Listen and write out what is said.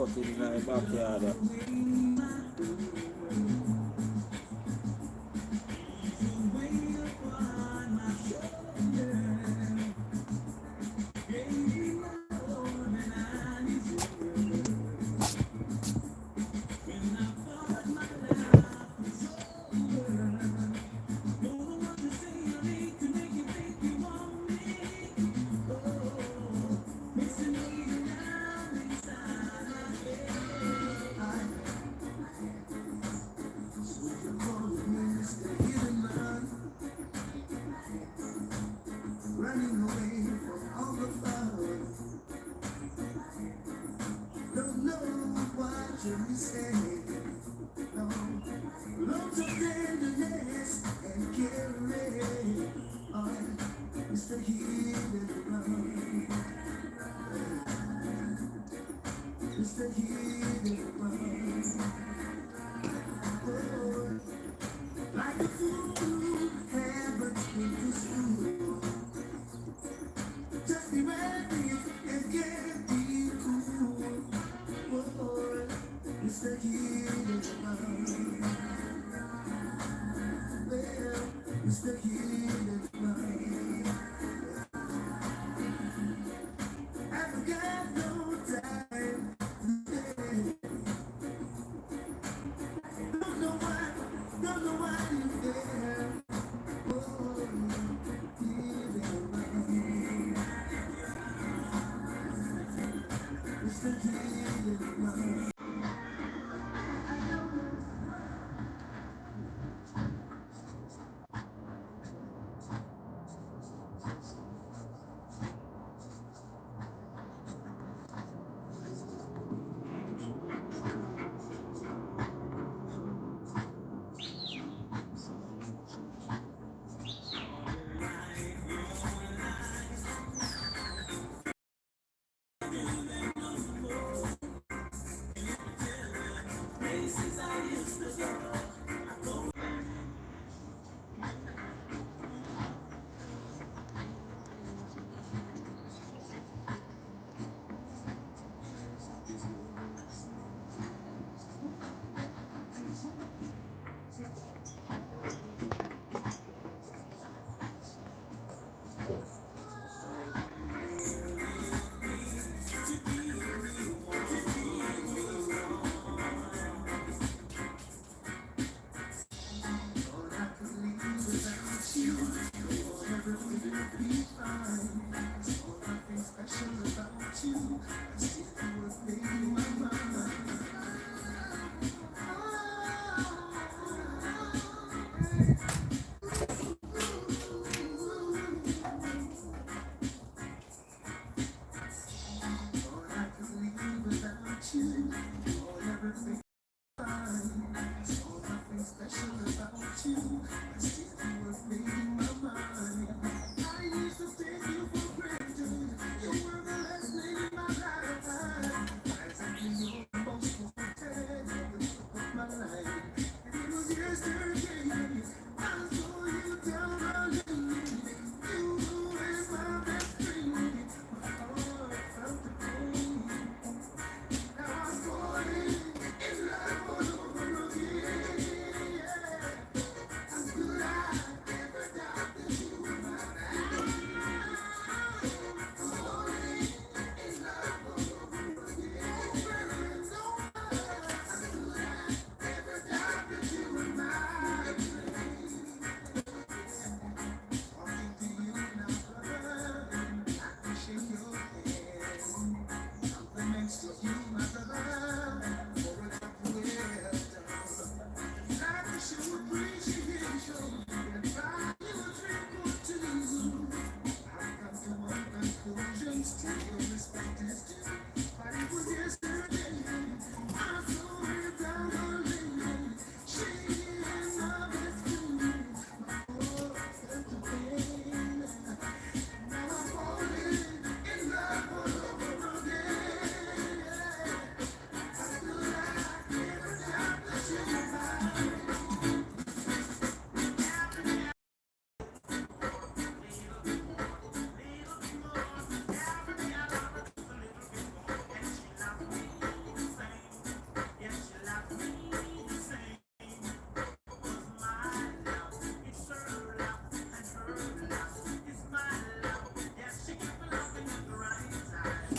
cut it in the backyard. Running away from all the fun. Don't know what you're saying. No, lots of tenderness and caring. Oh, Mr. Healing Love. Mr. Healing Love. Oh, like a fool, haven't been to school. Just be ready and get be cool. Oh, Mr. Healing Love. Well, Mr. Healing Love. I've got no time today. Don't know why you're there. Oh, Healing Love. Mr. Healing Love. All I can leave without you. Oh, everything will be fine. Oh, nothing special about you. I see you was making my mind. All I can leave without you. Oh, everything fine. Oh, nothing special about you. I see you was making my mind. I used to take you for granted. You were the last thing in my life. I think you're the most wanted. The top of my life. And it was yesterday.